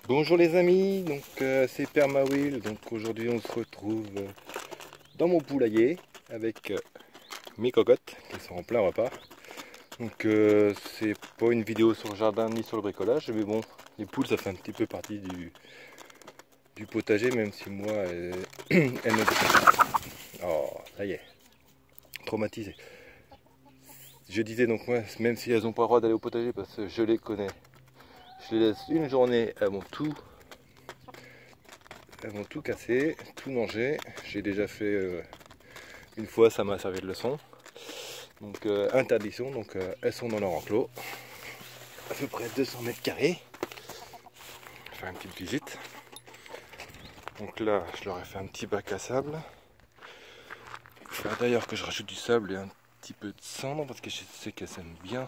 Bonjour les amis, donc c'est Permawill. Donc aujourd'hui on se retrouve dans mon poulailler avec mes cocottes qui sont en plein repas. Donc c'est pas une vidéo sur le jardin ni sur le bricolage, mais bon, les poules ça fait un petit peu partie du potager, même si moi elles ne... Oh, ça y est, traumatisé. Je disais donc moi, même si elles n'ont pas le droit d'aller au potager parce que je les connais, je les laisse une journée, elles vont tout casser, tout manger. J'ai déjà fait une fois, ça m'a servi de leçon. Donc interdiction, donc elles sont dans leur enclos. À peu près 200 mètres carrés. Je vais faire une petite visite. Donc là, je leur ai fait un petit bac à sable. Il faut d'ailleurs que je rajoute du sable et un petit peu de cendre parce que je sais qu'elles aiment bien.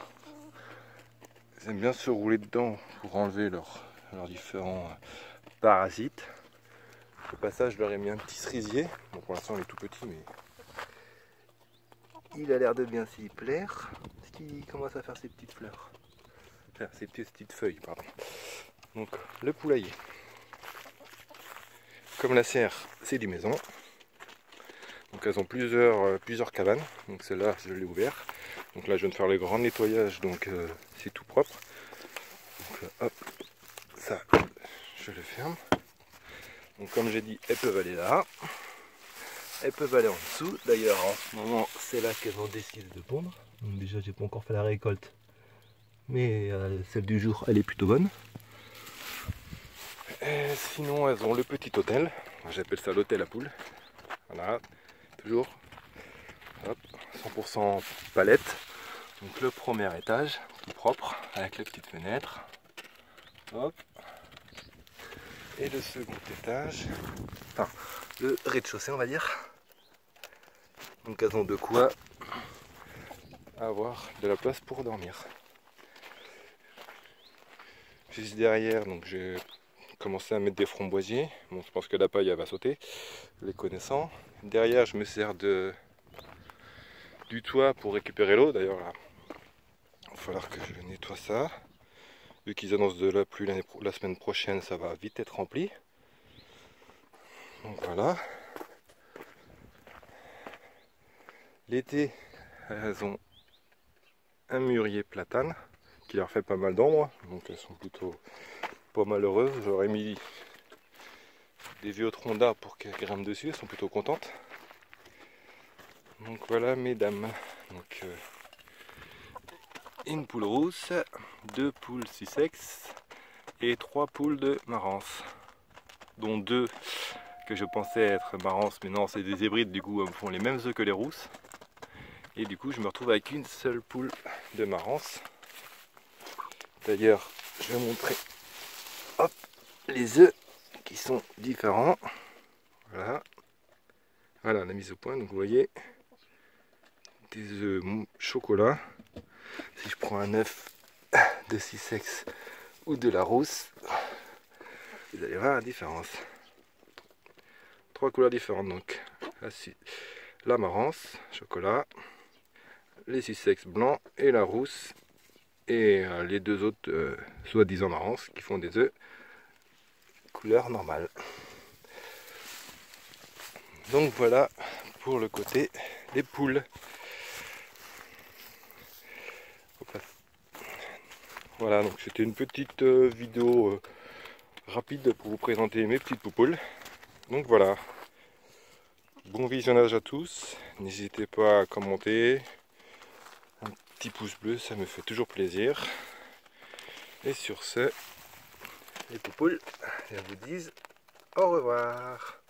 Elles aiment bien se rouler dedans pour enlever leurs différents parasites. Au passage, je leur ai mis un petit cerisier. Bon, pour l'instant, il est tout petit, mais il a l'air de bien s'y plaire. Parce qu'il commence à faire ses petites fleurs. Enfin, ses petites feuilles, pardon. Donc, le poulailler. Comme la serre, c'est du maison. Donc, elles ont plusieurs cabanes. Donc, celle-là, je l'ai ouvert. Donc là, je viens de faire le grand nettoyage. Donc, c'est tout propre. Donc, hop, ça, je le ferme. Donc, comme j'ai dit, elles peuvent aller là. Elles peuvent aller en dessous. D'ailleurs, en ce moment, c'est là qu'elles ont décidé de pondre. Donc déjà, j'ai pas encore fait la récolte. Mais celle du jour, elle est plutôt bonne. Et sinon, elles ont le petit hôtel. J'appelle ça l'hôtel à poules. Voilà, toujours. Hop, 100% palette. Donc le premier étage, tout propre, avec les petites fenêtres. Hop. Et le second étage, enfin le rez-de-chaussée on va dire. Donc elles ont de quoi avoir de la place pour dormir. Juste derrière, donc j'ai commencé à mettre des framboisiers. Bon, je pense que la paille elle va sauter, les connaissant. Derrière, je me sers du toit pour récupérer l'eau. D'ailleurs, là, il va falloir que je nettoie ça. Vu qu'ils annoncent de la pluie la semaine prochaine, ça va vite être rempli. Donc voilà. L'été, elles ont un mûrier platane qui leur fait pas mal d'ombre. Donc elles sont plutôt pas malheureuses. J'aurais mis des vieux troncs d'arbres pour qu'elles grimpent dessus. Elles sont plutôt contentes. Donc voilà mesdames. Donc, une poule rousse, 2 poules Sussex et 3 poules de Marans, dont 2 que je pensais être Marans, mais non, c'est des hybrides, du coup elles font les mêmes œufs que les rousses. Et du coup je me retrouve avec une seule poule de Marans. D'ailleurs, je vais montrer hop, les œufs qui sont différents. Voilà, voilà la mise au point. Donc vous voyez, des œufs chocolat. Si je prends un œuf de Sussex ou de la rousse, vous allez voir la différence. 3 couleurs différentes, donc la Marans, chocolat, les Sussex blancs et la rousse, et les deux autres soi-disant Marans qui font des œufs couleur normale. Donc voilà pour le côté des poules. Voilà, donc c'était une petite vidéo rapide pour vous présenter mes petites poupoules. Donc voilà, bon visionnage à tous, n'hésitez pas à commenter, un petit pouce bleu, ça me fait toujours plaisir. Et sur ce, les poupoules, elles vous disent au revoir.